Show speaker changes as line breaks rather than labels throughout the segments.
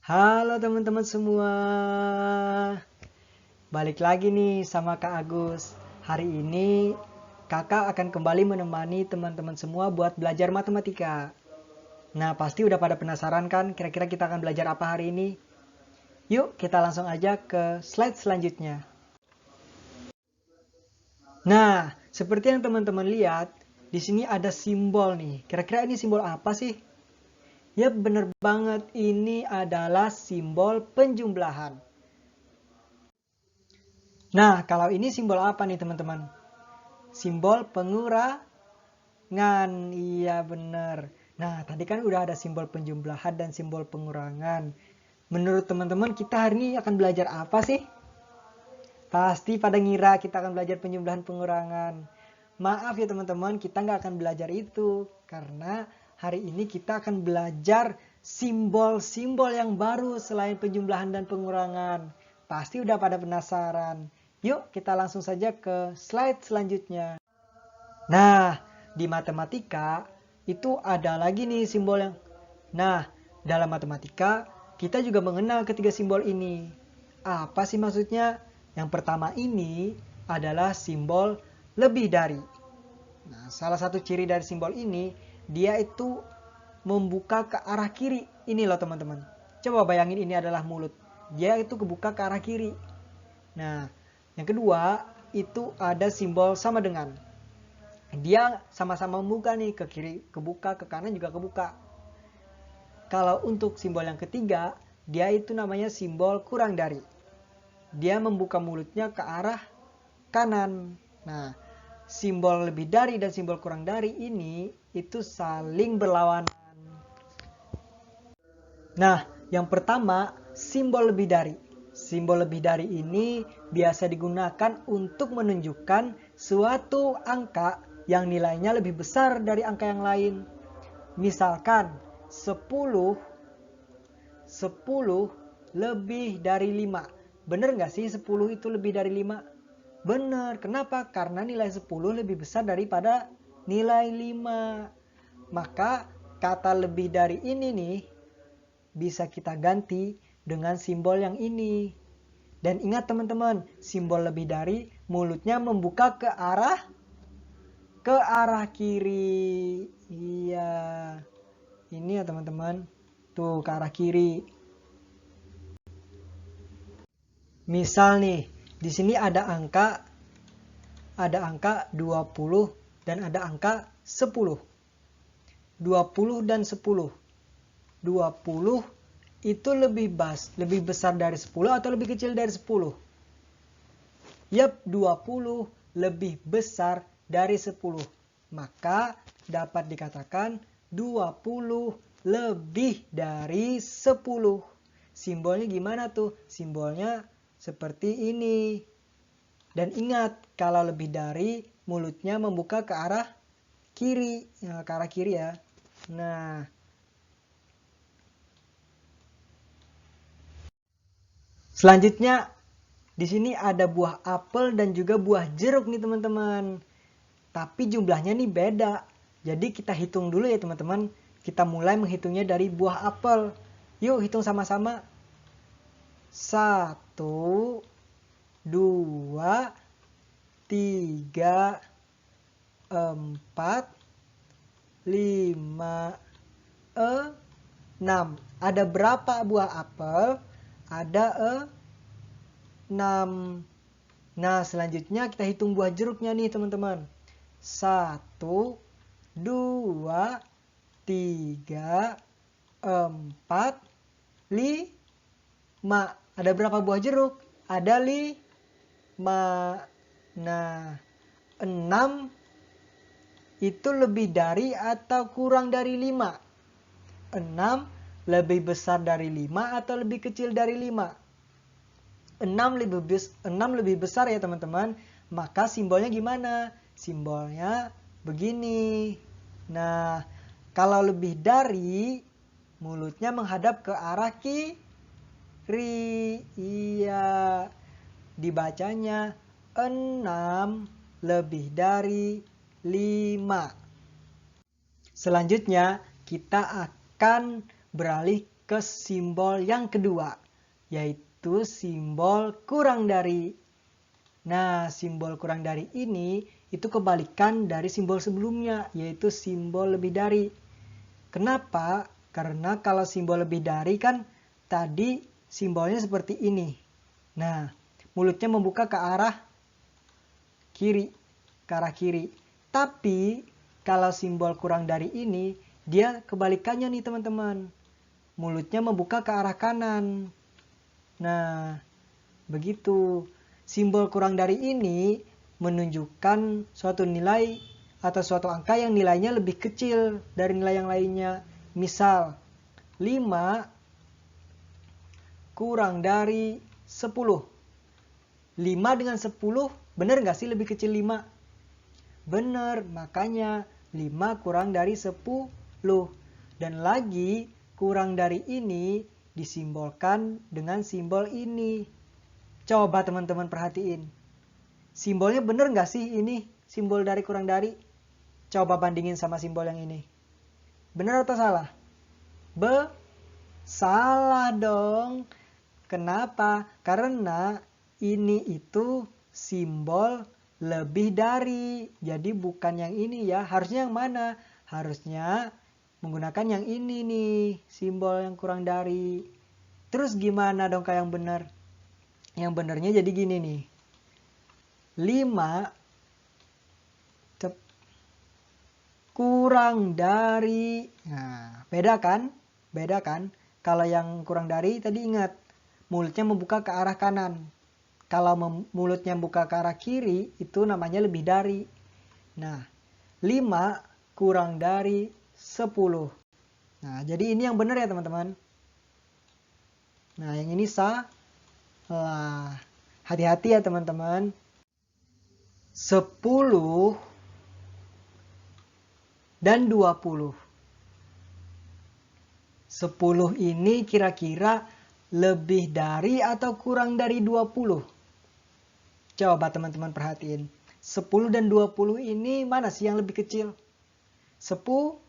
Halo teman-teman semua. Balik lagi nih sama Kak Agus. Hari ini Kakak akan kembali menemani teman-teman semua buat belajar matematika. Nah, pasti udah pada penasaran kan kira-kira kita akan belajar apa hari ini? Yuk, kita langsung aja ke slide selanjutnya. Nah, seperti yang teman-teman lihat, di sini ada simbol nih. Kira-kira ini simbol apa sih? Ya, bener banget. Ini adalah simbol penjumlahan. Nah, kalau ini simbol apa nih teman-teman? Simbol pengurangan. Iya benar. Nah, tadi kan udah ada simbol penjumlahan dan simbol pengurangan. Menurut teman-teman, kita hari ini akan belajar apa sih? Pasti pada ngira kita akan belajar penjumlahan pengurangan. Maaf ya teman-teman, kita nggak akan belajar itu. Karena hari ini kita akan belajar simbol-simbol yang baru selain penjumlahan dan pengurangan. Pasti udah pada penasaran. Yuk kita langsung saja ke slide selanjutnya. Nah, di matematika itu ada lagi nih simbol yang... Nah, dalam matematika kita juga mengenal ketiga simbol ini. Apa sih maksudnya? Yang pertama ini adalah simbol lebih dari. Nah, salah satu ciri dari simbol ini, dia itu membuka ke arah kiri. Ini loh teman-teman. Coba bayangin ini adalah mulut. Dia itu kebuka ke arah kiri. Nah, yang kedua itu ada simbol sama dengan. Dia sama-sama membuka nih, ke kiri kebuka, ke kanan juga kebuka. Kalau untuk simbol yang ketiga, dia itu namanya simbol kurang dari. Dia membuka mulutnya ke arah kanan. Nah, simbol lebih dari dan simbol kurang dari ini itu saling berlawanan. Nah, yang pertama, simbol lebih dari. Simbol lebih dari ini biasa digunakan untuk menunjukkan suatu angka yang nilainya lebih besar dari angka yang lain. Misalkan 10 lebih dari 5. Bener nggak sih 10 itu lebih dari 5? Bener. Kenapa? Karena nilai 10 lebih besar daripada nilai 5. Maka kata lebih dari ini nih bisa kita ganti dengan simbol yang ini. Dan ingat teman-teman, simbol lebih dari mulutnya membuka ke arah kiri. Iya. Ini ya teman-teman. Tuh ke arah kiri. Misal nih, di sini ada angka 20 dan ada angka 10. 20 dan 10. 20 itu lebih besar dari 10 atau lebih kecil dari 10? Yap, 20 lebih besar dari 10. Maka dapat dikatakan 20 lebih dari 10. Simbolnya gimana tuh? Simbolnya seperti ini. Dan ingat, kalau lebih dari, mulutnya membuka ke arah kiri. Ya, ke arah kiri ya. Nah, selanjutnya di sini ada buah apel dan juga buah jeruk nih teman-teman. Tapi jumlahnya nih beda. Jadi kita hitung dulu ya teman-teman. Kita mulai menghitungnya dari buah apel. Yuk hitung sama-sama. 1, 2, 3, 4, 5, 6. Ada berapa buah apel? Ada 6. Nah, selanjutnya kita hitung buah jeruknya nih, teman-teman. 1, 2, 3, 4, 5. Ada berapa buah jeruk? Ada 5. Nah, 6 itu lebih dari atau kurang dari 5? 6 lebih besar dari 5 atau lebih kecil dari 5? 6 lebih besar ya teman-teman. Maka simbolnya gimana? Simbolnya begini. Nah, kalau lebih dari, mulutnya menghadap ke arah kiri. Iya. Dibacanya 6 lebih dari 5. Selanjutnya kita akan beralih ke simbol yang kedua, yaitu simbol kurang dari. Nah, simbol kurang dari ini itu kebalikan dari simbol sebelumnya, yaitu simbol lebih dari. Kenapa? Karena kalau simbol lebih dari kan tadi simbolnya seperti ini. Nah, mulutnya membuka ke arah kiri, ke arah kiri. Tapi kalau simbol kurang dari ini, dia kebalikannya nih teman-teman. Mulutnya membuka ke arah kanan. Nah, begitu. Simbol kurang dari ini menunjukkan suatu nilai atau suatu angka yang nilainya lebih kecil dari nilai yang lainnya. Misal, 5 kurang dari 10. 5 dengan 10, benar nggak sih lebih kecil 5? Benar, makanya 5 kurang dari 10. Dan lagi, kurang dari ini disimbolkan dengan simbol ini. Coba teman-teman perhatiin. Simbolnya benar nggak sih ini? Simbol dari kurang dari? Coba bandingin sama simbol yang ini. Benar atau salah? Salah dong. Kenapa? Karena ini itu simbol lebih dari. Jadi bukan yang ini ya. Harusnya yang mana? Harusnya menggunakan yang ini nih. Simbol yang kurang dari. Terus gimana dong kayak yang benar? Yang benernya jadi gini nih. 5 kurang dari. Nah, beda kan? Beda kan? Kalau yang kurang dari tadi ingat. Mulutnya membuka ke arah kanan. Kalau mulutnya membuka ke arah kiri, itu namanya lebih dari. Nah, 5 kurang dari 10. Nah, jadi ini yang benar ya teman-teman. Nah, yang ini salah. Hati-hati ya teman-teman. 10 dan 20. 10 ini kira-kira lebih dari atau kurang dari 20? Coba teman-teman perhatiin. 10 dan 20 ini mana sih yang lebih kecil? 10.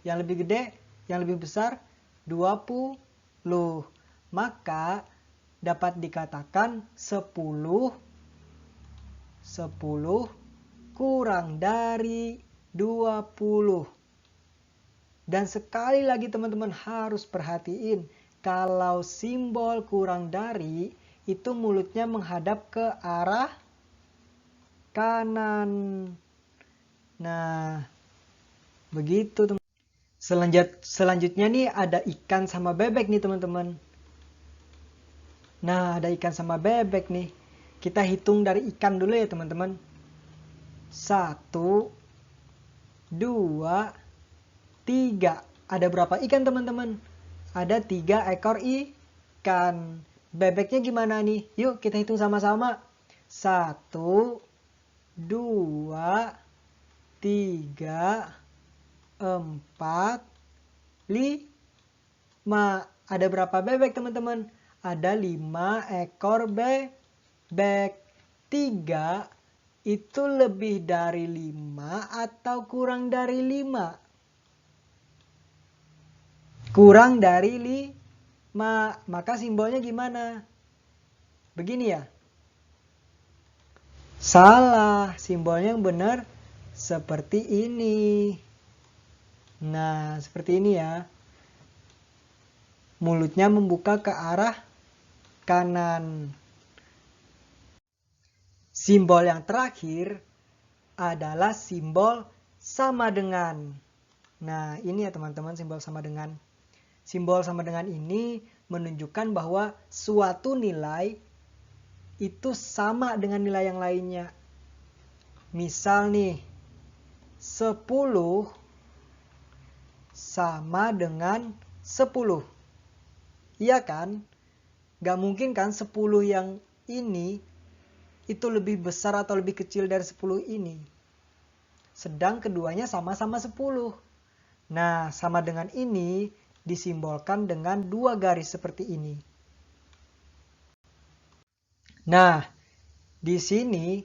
Yang lebih gede, yang lebih besar? 20. Maka dapat dikatakan 10 kurang dari 20. Dan sekali lagi teman-teman harus perhatiin. Kalau simbol kurang dari, itu mulutnya menghadap ke arah kanan. Nah, begitu teman. Selanjutnya nih ada ikan sama bebek nih teman-teman. Nah, ada ikan sama bebek nih. Kita hitung dari ikan dulu ya teman-teman. 1, 2, 3. Ada berapa ikan teman-teman? Ada 3 ekor ikan. Bebeknya gimana nih? Yuk kita hitung sama-sama. 1, 2, 3, 4, 5. Ada berapa bebek teman-teman? Ada 5 ekor bebek. 3 itu lebih dari 5 atau kurang dari 5? Kurang dari 5. Maka simbolnya gimana? Begini ya? Salah. Simbolnya yang benar seperti ini. Nah, seperti ini ya. Mulutnya membuka ke arah kanan. Simbol yang terakhir adalah simbol sama dengan. Nah, ini ya teman-teman simbol sama dengan. Simbol sama dengan ini menunjukkan bahwa suatu nilai itu sama dengan nilai yang lainnya. Misal nih, 10 sama dengan 10. Iya kan? Gak mungkin kan 10 yang ini itu lebih besar atau lebih kecil dari 10 ini. Sedang keduanya sama-sama 10. Nah, sama dengan ini disimbolkan dengan 2 garis seperti ini. Nah, di sini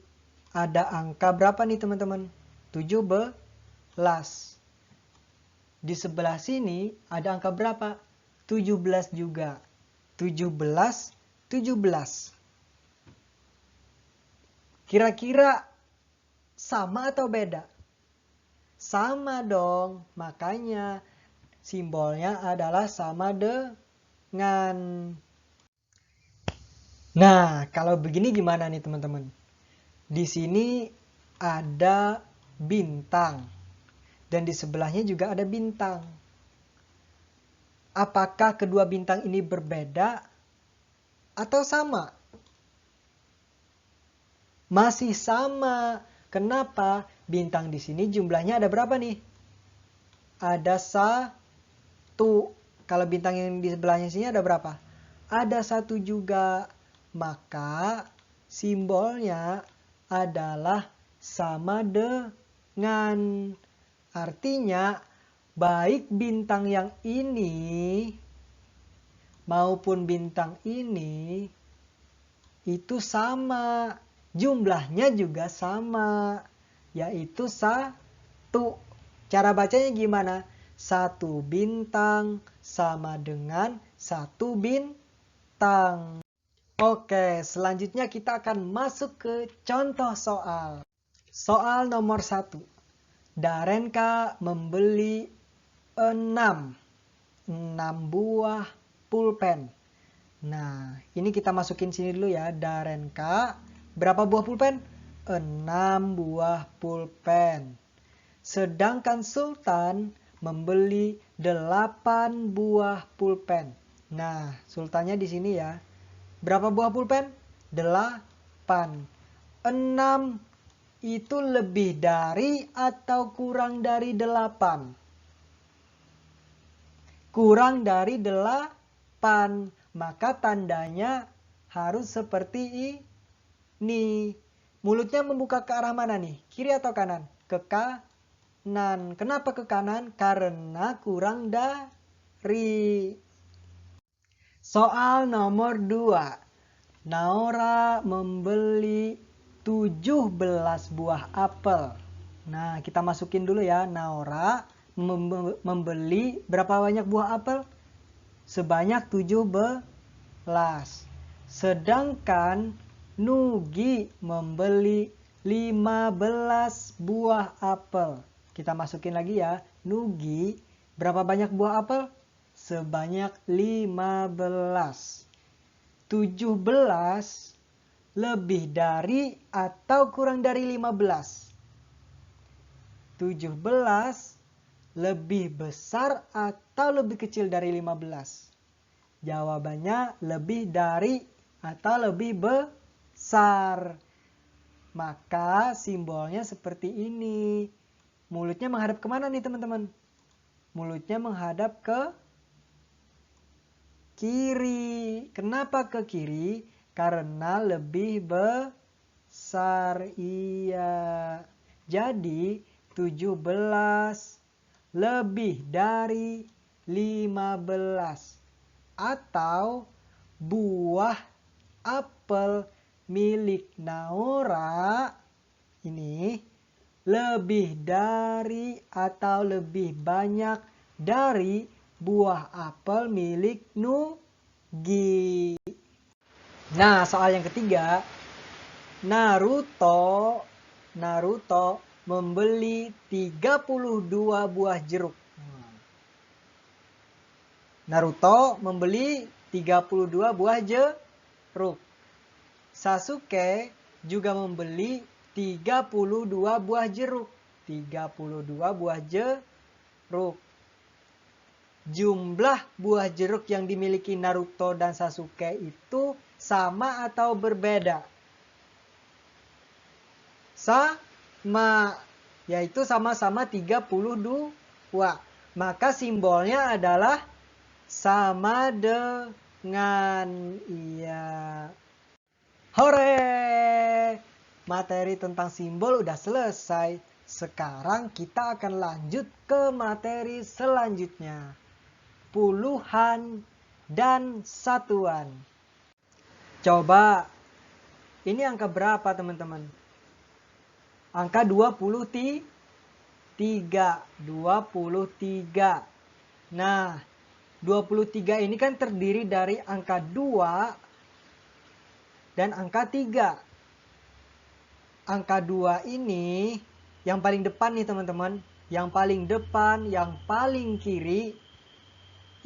ada angka berapa nih teman-teman? 17. Di sebelah sini ada angka berapa? 17 juga. 17, 17. Kira-kira sama atau beda? Sama dong, makanya simbolnya adalah sama dengan. Nah, kalau begini gimana nih teman-teman? Di sini ada bintang dan di sebelahnya juga ada bintang. Apakah kedua bintang ini berbeda atau sama? Masih sama. Kenapa? Bintang di sini jumlahnya ada berapa nih? Ada 1. Kalau bintang yang di sebelahnya sini ada berapa? Ada 1 juga. Maka simbolnya adalah sama dengan. Artinya baik bintang yang ini maupun bintang ini itu sama. Jumlahnya juga sama, yaitu 1. Cara bacanya gimana? 1 bintang sama dengan 1 bintang. Oke, selanjutnya kita akan masuk ke contoh soal. Soal nomor 1. Darenka membeli 6 buah pulpen. Nah, ini kita masukin sini dulu ya. Darenka berapa buah pulpen? 6 buah pulpen. Sedangkan Sultan membeli 8 buah pulpen. Nah, Sultannya di sini ya. Berapa buah pulpen? 8. 6 itu lebih dari atau kurang dari 8? Kurang dari 8. Maka tandanya harus seperti ini. Mulutnya membuka ke arah mana nih? Kiri atau kanan? Ke kanan. Kenapa ke kanan? Karena kurang dari. Soal nomor 2. Naura membeli 17 buah apel. Nah, kita masukin dulu ya. Naura membeli berapa banyak buah apel? Sebanyak 17. Sedangkan Nugi membeli 15 buah apel. Kita masukin lagi ya. Nugi berapa banyak buah apel? Sebanyak 15. 17 lebih dari atau kurang dari 15? 17 lebih besar atau lebih kecil dari 15? Jawabannya lebih dari atau lebih besar. Maka simbolnya seperti ini. Mulutnya menghadap kemana nih teman-teman? Mulutnya menghadap ke kiri. Kenapa ke kiri? Karena lebih besar. Iya. Jadi 17 lebih dari 15. Atau buah apel milik Naura ini lebih dari atau lebih banyak dari buah apel milik Nugi. Nah, soal yang ketiga. Naruto membeli 32 buah jeruk. Naruto membeli 32 buah jeruk. Sasuke juga membeli 32 buah jeruk. 32 buah jeruk. Jumlah buah jeruk yang dimiliki Naruto dan Sasuke itu sama atau berbeda? Sama, yaitu sama-sama 32. Maka simbolnya adalah sama dengan. Iya. Hore! Materi tentang simbol udah selesai. Sekarang kita akan lanjut ke materi selanjutnya. Puluhan dan satuan. Coba, ini angka berapa teman-teman? Angka 23. Nah, 23 ini kan terdiri dari angka 2 dan angka 3. Angka 2 ini yang paling depan nih teman-teman. Yang paling depan, yang paling kiri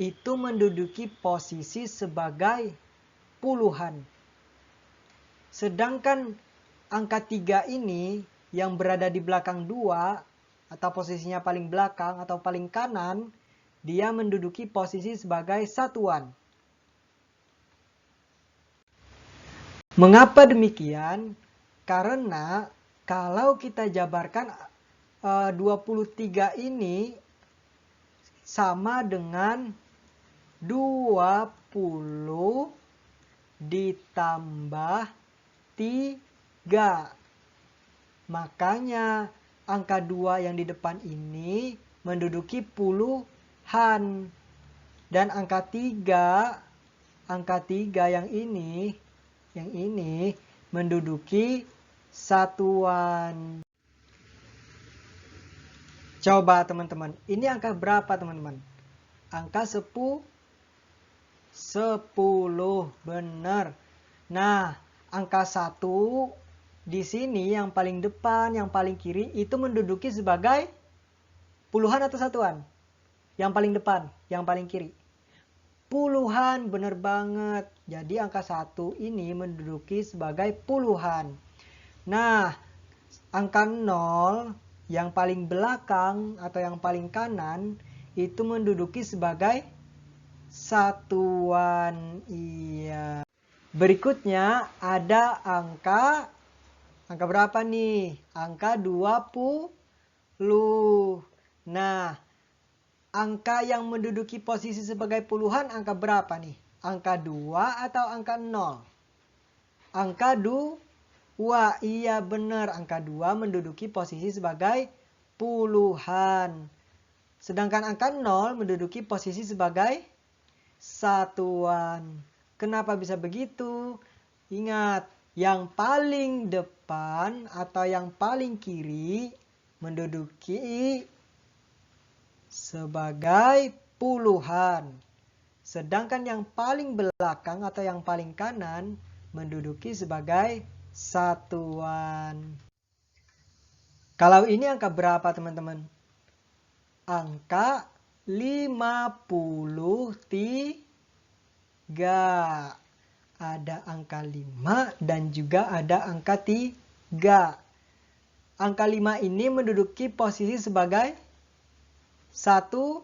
itu menduduki posisi sebagai puluhan. Sedangkan angka 3 ini yang berada di belakang 2 atau posisinya paling belakang atau paling kanan, dia menduduki posisi sebagai satuan. Mengapa demikian? Karena kalau kita jabarkan 23 ini sama dengan 20 ditambah 3. Makanya angka 2 yang di depan ini menduduki puluhan. Dan angka 3 yang ini menduduki satuan. Coba teman-teman, ini angka berapa teman-teman? Angka 10, benar. Nah, angka 1 di sini yang paling depan, yang paling kiri itu menduduki sebagai puluhan atau satuan? Yang paling depan, yang paling kiri. Puluhan, benar banget. Jadi angka 1 ini menduduki sebagai puluhan. Nah, angka 0 yang paling belakang atau yang paling kanan itu menduduki sebagai satuan. Iya. Berikutnya ada angka berapa nih? Angka 20. Nah, angka yang menduduki posisi sebagai puluhan angka berapa nih? Angka 2 atau angka 0? Angka 2. Iya benar, angka 2 menduduki posisi sebagai puluhan. Sedangkan angka 0 menduduki posisi sebagai satuan. Kenapa bisa begitu? Ingat, yang paling depan atau yang paling kiri menduduki sebagai puluhan. Sedangkan yang paling belakang atau yang paling kanan menduduki sebagai satuan. Kalau ini angka berapa teman-teman? Angka 53. Ada angka 5 dan juga ada angka 3. Angka 5 ini menduduki posisi sebagai satu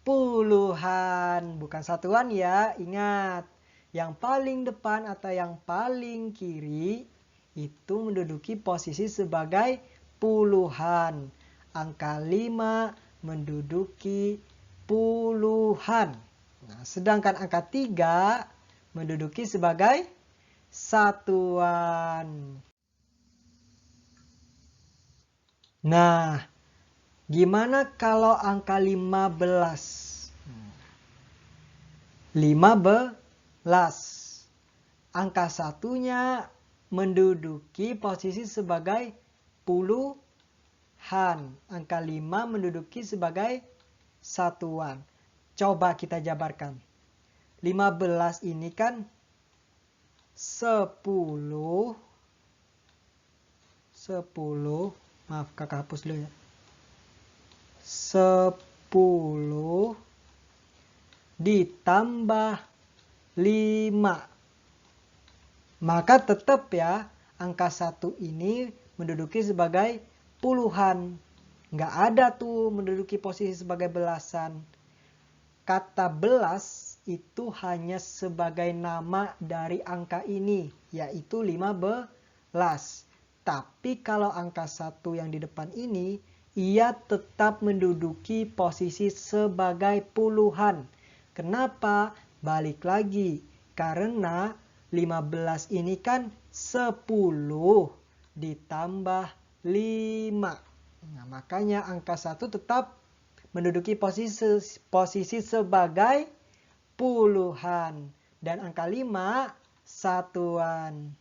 puluhan. Bukan satuan ya, ingat. Yang paling depan atau yang paling kiri itu menduduki posisi sebagai puluhan. Angka 5 menduduki puluhan. Nah, sedangkan angka 3 menduduki sebagai satuan. Nah, gimana kalau angka 15? 15. Angka satunya menduduki posisi sebagai puluhan. Angka 5 menduduki sebagai satuan. Coba kita jabarkan. 15 ini kan 10. Maaf, kakak hapus dulu ya. 10 ditambah 5. Maka tetap ya, angka 1 ini menduduki sebagai puluhan. Nggak ada tuh menduduki posisi sebagai belasan. Kata belas itu hanya sebagai nama dari angka ini, yaitu 15. Tapi kalau angka 1 yang di depan ini, ia tetap menduduki posisi sebagai puluhan. Kenapa? Balik lagi. Karena 15 ini kan 10 ditambah 5. Nah, makanya angka 1 tetap menduduki posisi sebagai puluhan. Dan angka 5 satuan.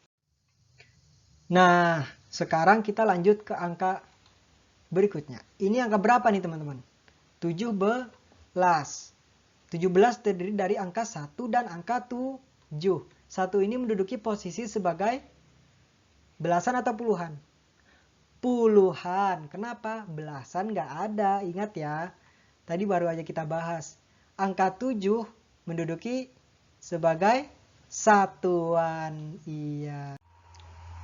Nah, sekarang kita lanjut ke angka berikutnya. Ini angka berapa nih teman-teman? 17. 17 terdiri dari angka 1 dan angka 7. 1 ini menduduki posisi sebagai belasan atau puluhan? Puluhan. Kenapa? Belasan nggak ada. Ingat ya. Tadi baru aja kita bahas. Angka 7 menduduki sebagai satuan. Iya.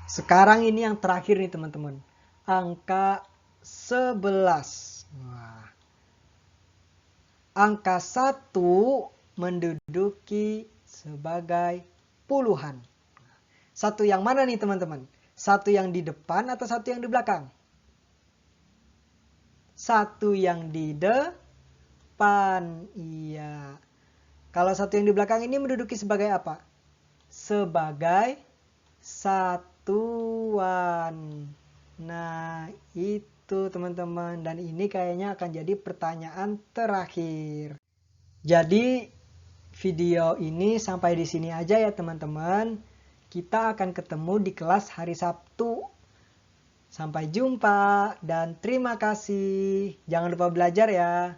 Sekarang ini yang terakhir nih teman-teman. Angka 11. Wah. Angka 1 menduduki sebagai puluhan. Satu yang mana nih teman-teman? Satu yang di depan atau satu yang di belakang? Satu yang di depan. Iya. Kalau satu yang di belakang ini menduduki sebagai apa? Sebagai satuan. Nah, itu teman-teman. Dan ini kayaknya akan jadi pertanyaan terakhir. Jadi, video ini sampai di sini aja ya teman-teman. Kita akan ketemu di kelas hari Sabtu. Sampai jumpa dan terima kasih. Jangan lupa belajar ya.